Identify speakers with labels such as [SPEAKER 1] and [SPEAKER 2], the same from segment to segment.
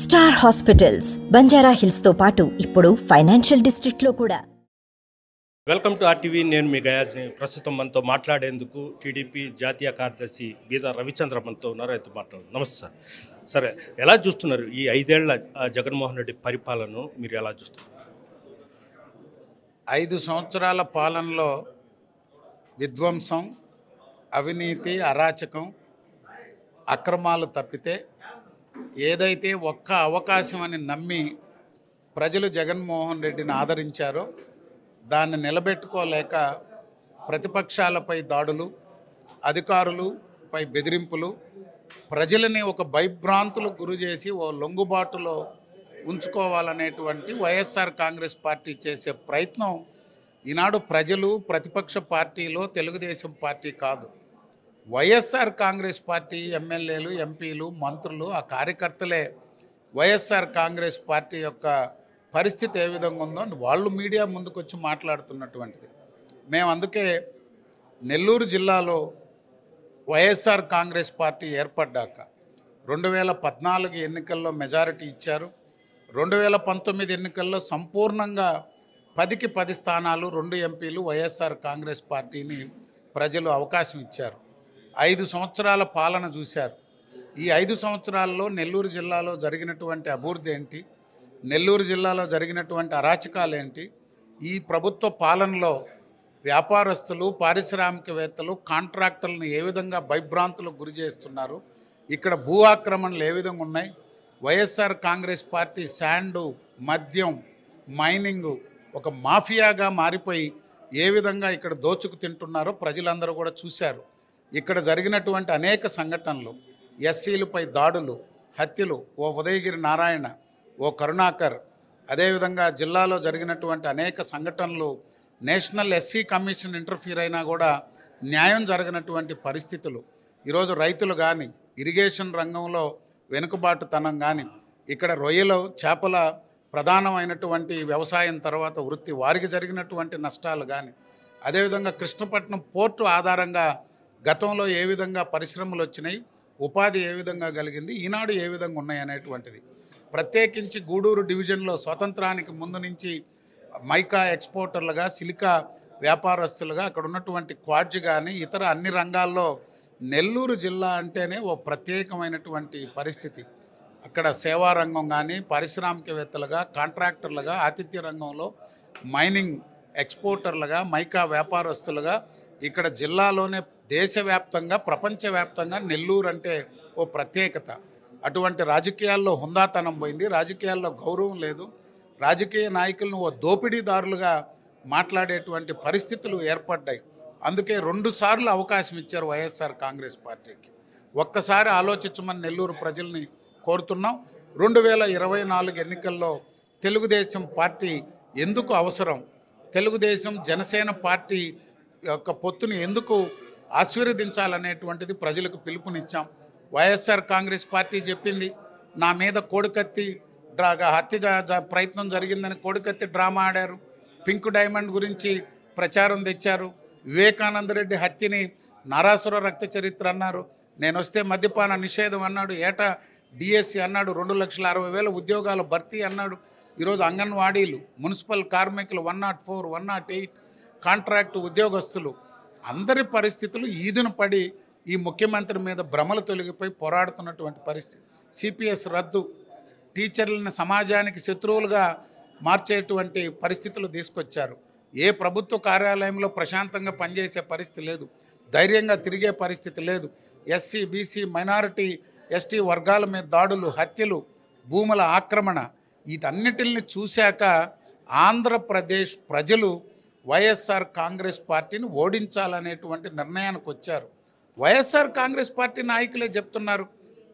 [SPEAKER 1] Star hospitals Banjara hills తో పాటు ఇప్పుడు ఫైనాన్షియల్ డిస్ట్రిక్ట్ లో కూడా.
[SPEAKER 2] Welcome to RTV. నేను మీ గయాజ్ని. ప్రస్తుతం మనతో మాట్లాడేందుకు టీడీపీ జాతీయ కార్యదర్శి బీద రవిచంద్ర మనతో ఉన్నారు. అయితే మాట్లాడు. నమస్తే సార్. సరే, ఎలా చూస్తున్నారు ఈ 5 ఏళ్ల జగన్మోహన్ రెడ్డి పరిపాలనను? మీరు ఎలా చూస్తున్నారు?
[SPEAKER 3] 5 సంవత్సరాల పాలనలో విధ్వంసం, అవినీతి, అరాచకం, అక్రమాలు తప్పితే ఏదైతే ఒక్క అవకాశం అని నమ్మి ప్రజలు జగన్మోహన్ రెడ్డిని ఆదరించారో దాన్ని నిలబెట్టుకోలేక ప్రతిపక్షాలపై దాడులు, అధికారులపై బెదిరింపులు, ప్రజలని ఒక భయభ్రాంతులకు గురి చేసి ఓ లొంగుబాటులో ఉంచుకోవాలనేటువంటి వైఎస్ఆర్ కాంగ్రెస్ పార్టీ చేసే ప్రయత్నం ఈనాడు ప్రజలు, ప్రతిపక్ష పార్టీలో తెలుగుదేశం పార్టీ కాదు, వైఎస్ఆర్ కాంగ్రెస్ పార్టీ ఎమ్మెల్యేలు, ఎంపీలు, మంత్రులు, ఆ కార్యకర్తలే వైఎస్ఆర్ కాంగ్రెస్ పార్టీ యొక్క పరిస్థితి ఏ విధంగా ఉందో వాళ్ళు మీడియా ముందుకు వచ్చి మాట్లాడుతున్నటువంటిది. మేము అందుకే నెల్లూరు జిల్లాలో వైఎస్ఆర్ కాంగ్రెస్ పార్టీ ఏర్పడ్డాక 2014 ఎన్నికల్లో మెజారిటీ ఇచ్చారు. 2019 ఎన్నికల్లో సంపూర్ణంగా 10కి 10 స్థానాలు, 2 ఎంపీలు వైఎస్ఆర్ కాంగ్రెస్ పార్టీని ప్రజలు అవకాశం ఇచ్చారు. 5 సంవత్సరాల పాలన చూశారు. ఈ 5 సంవత్సరాల్లో నెల్లూరు జిల్లాలో జరిగినటువంటి అభివృద్ధి ఏంటి, నెల్లూరు జిల్లాలో జరిగినటువంటి అరాచకాలు ఏంటి, ఈ ప్రభుత్వ పాలనలో వ్యాపారస్తులు, పారిశ్రామికవేత్తలు, కాంట్రాక్టర్లను ఏ విధంగా భయభ్రాంతులకు గురి చేస్తున్నారు, ఇక్కడ భూ ఆక్రమణలు ఏ విధంగా ఉన్నాయి, వైఎస్ఆర్ కాంగ్రెస్ పార్టీ శాండు, మద్యం, మైనింగు ఒక మాఫియాగా మారిపోయి ఏ విధంగా ఇక్కడ దోచుకు తింటున్నారో ప్రజలందరూ కూడా చూశారు. ఇక్కడ జరిగినటువంటి అనేక సంఘటనలు, ఎస్సీలపై దాడులు, హత్యలు, ఓ ఉదయగిరి నారాయణ, ఓ కరుణాకర్, అదేవిధంగా జిల్లాలో జరిగినటువంటి అనేక సంఘటనలు, నేషనల్ ఎస్సీ కమిషన్ ఇంటర్ఫీర్ అయినా కూడా న్యాయం జరగనటువంటి పరిస్థితులు, ఈరోజు రైతులు కానీ, ఇరిగేషన్ రంగంలో వెనుకబాటుతనం కానీ, ఇక్కడ రొయ్యలు, చేపల ప్రధానమైనటువంటి వ్యవసాయం తర్వాత వృత్తి, వారికి జరిగినటువంటి నష్టాలు కానీ, అదేవిధంగా కృష్ణపట్నం పోర్టు ఆధారంగా గతంలో ఏ విధంగా పరిశ్రమలు వచ్చినాయి, ఉపాధి ఏ విధంగా కలిగింది, ఈనాడు ఏ విధంగా ఉన్నాయి అనేటువంటిది. ప్రత్యేకించి గూడూరు డివిజన్లో స్వతంత్రానికి ముందు నుంచి మైకా ఎక్స్పోర్టర్లుగా, సిలికా వ్యాపారస్తులుగా అక్కడ ఉన్నటువంటి క్వాడ్జ్ కానీ ఇతర అన్ని రంగాల్లో నెల్లూరు జిల్లా అంటేనే ఓ ప్రత్యేకమైనటువంటి పరిస్థితి. అక్కడ సేవా రంగం కానీ, పారిశ్రామికవేత్తలుగా, కాంట్రాక్టర్లుగా, ఆతిథ్య రంగంలో, మైనింగ్ ఎక్స్పోర్టర్లుగా, మైకా వ్యాపారస్తులుగా ఇక్కడ జిల్లాలోనే దేశవ్యాప్తంగా, ప్రపంచవ్యాప్తంగా నెల్లూరు అంటే ఓ ప్రత్యేకత. అటువంటి రాజకీయాల్లో హుందాతనం పోయింది, రాజకీయాల్లో గౌరవం లేదు, రాజకీయ నాయకులను ఓ దోపిడీదారులుగా మాట్లాడేటువంటి పరిస్థితులు ఏర్పడ్డాయి. అందుకే 2 సార్లు అవకాశం ఇచ్చారు వైఎస్ఆర్ కాంగ్రెస్ పార్టీకి. ఒక్కసారి ఆలోచించమని నెల్లూరు ప్రజల్ని కోరుతున్నాం. 2024 ఎన్నికల్లో తెలుగుదేశం పార్టీ ఎందుకు అవసరం, తెలుగుదేశం జనసేన పార్టీ యొక్క పొత్తుని ఎందుకు ఆశీర్వదించాలనేటువంటిది ప్రజలకు పిలుపునిచ్చాం. వైఎస్ఆర్ కాంగ్రెస్ పార్టీ చెప్పింది, నా మీద కోడికత్తి హత్య ప్రయత్నం జరిగిందని కోడికత్తి డ్రామా ఆడారు, పింక్ డైమండ్ గురించి ప్రచారం తెచ్చారు, వివేకానందరెడ్డి హత్యని నారాసుర రక్త చరిత్ర అన్నారు, నేను వస్తే మద్యపాన నిషేధం అన్నాడు, ఏటా డిఎస్సి అన్నాడు, 2,60,000 ఉద్యోగాల భర్తీ అన్నాడు. ఈరోజు అంగన్వాడీలు, మున్సిపల్ కార్మికులు 104, 108, కాంట్రాక్టు ఉద్యోగస్తులు అందరి పరిస్థితులు ఈదున పడి ఈ ముఖ్యమంత్రి మీద భ్రమలు తొలగిపోయి పోరాడుతున్నటువంటి పరిస్థితి. సిపిఎస్ రద్దు, టీచర్లను సమాజానికి శత్రువులుగా మార్చేటువంటి పరిస్థితులు తీసుకొచ్చారు. ఏ ప్రభుత్వ కార్యాలయంలో ప్రశాంతంగా పనిచేసే పరిస్థితి లేదు, ధైర్యంగా తిరిగే పరిస్థితి లేదు. ఎస్సీ, బీసీ, మైనారిటీ, ఎస్టీ వర్గాల మీద దాడులు, హత్యలు, భూముల ఆక్రమణ, వీటన్నిటిని చూశాక ఆంధ్రప్రదేశ్ ప్రజలు వైఎస్ఆర్ కాంగ్రెస్ పార్టీని ఓడించాలనేటువంటి నిర్ణయానికి వచ్చారు. వైఎస్ఆర్ కాంగ్రెస్ పార్టీ నాయకులే చెప్తున్నారు,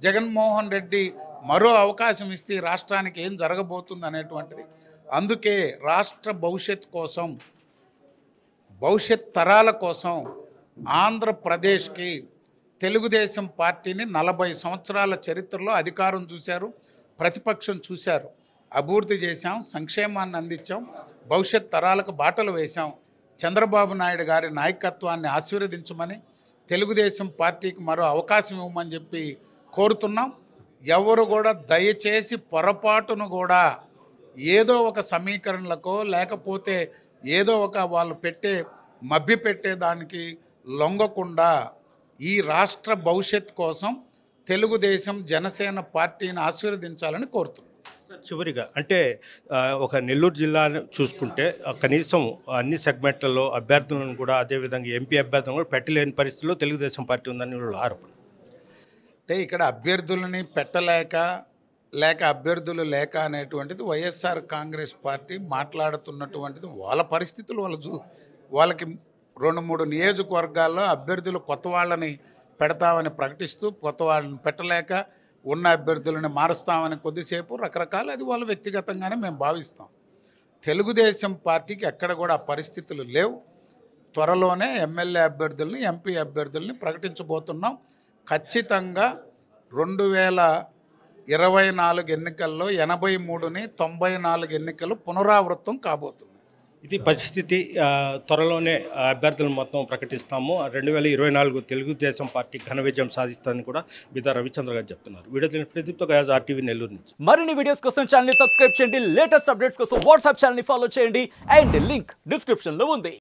[SPEAKER 3] జగన్మోహన్ రెడ్డి మరో అవకాశం ఇస్తే రాష్ట్రానికి ఏం జరగబోతుంది అనేటువంటిది. అందుకే రాష్ట్ర భవిష్యత్ కోసం, భవిష్యత్ తరాల కోసం ఆంధ్రప్రదేశ్కి తెలుగుదేశం పార్టీని 40 సంవత్సరాల చరిత్రలో అధికారం చూశారు, ప్రతిపక్షం చూశారు, అభివృద్ధి చేశాం, సంక్షేమాన్ని అందించాం, భవిష్యత్ తరాలకు బాటలు వేశాం. చంద్రబాబు నాయుడు గారి నాయకత్వాన్ని ఆశీర్వదించమని, తెలుగుదేశం పార్టీకి మరో అవకాశం ఇవ్వమని చెప్పి కోరుతున్నాం. ఎవరు కూడా దయచేసి పొరపాటును కూడా ఏదో ఒక సమీకరణలకో లేకపోతే ఏదో ఒక వాళ్ళు మభ్య పెట్టేదానికి లొంగకుండా ఈ రాష్ట్ర భవిష్యత్ కోసం తెలుగుదేశం జనసేన పార్టీని ఆశీర్వదించాలని కోరుతున్నాను.
[SPEAKER 2] చివరిగా అంటే ఒక నెల్లూరు జిల్లా చూసుకుంటే కనీసం అన్ని సెగ్మెంట్లలో అభ్యర్థులను కూడా అదేవిధంగా ఎంపీ అభ్యర్థులను కూడా పెట్టలేని పరిస్థితిలో తెలుగుదేశం పార్టీ ఉందని వీళ్ళు ఆరోపణ.
[SPEAKER 3] అంటే ఇక్కడ అభ్యర్థులని లేక అభ్యర్థులు లేక అనేటువంటిది వైఎస్ఆర్ కాంగ్రెస్ పార్టీ మాట్లాడుతున్నటువంటిది వాళ్ళ పరిస్థితులు వాళ్ళకి 2-3 నియోజకవర్గాల్లో అభ్యర్థులు కొత్త వాళ్ళని పెడతామని ప్రకటిస్తూ కొత్త వాళ్ళని పెట్టలేక ఉన్న అభ్యర్థులను మారుస్తామని కొద్దిసేపు రకరకాలు అది వాళ్ళ వ్యక్తిగతంగానే మేము భావిస్తాం. తెలుగుదేశం పార్టీకి ఎక్కడ కూడా ఆ పరిస్థితులు లేవు. త్వరలోనే ఎమ్మెల్యే అభ్యర్థుల్ని ఎంపీ అభ్యర్థుల్ని ప్రకటించబోతున్నాం. ఖచ్చితంగా 2024 ఎన్నికల్లో 83ని 94 ఎన్నికలు పునరావృతం కాబోతుంది.
[SPEAKER 2] ఇది పరిస్థితి. త్వరలోనే అభ్యర్థులను మొత్తం ప్రకటిస్తాము. 2024 తెలుగుదేశం పార్టీ ఘన విజయం సాధిస్తుందని కూడా బీదా రవిచంద్ర గారు చెప్తున్నారు. వీడియో ప్రదీప్తో గయాజ్ RTV నెల్లూరు నుంచి.
[SPEAKER 4] మరిన్ని వీడియోస్ కోసం ఛానల్ సబ్స్క్రైబ్ చేయండి. లేటెస్ట్ అప్డేట్స్ కోసం వాట్సాప్ ఛానల్ ఫాలో చేయండి. అండ్ లింక్ డిస్క్రిప్షన్ లో ఉంది.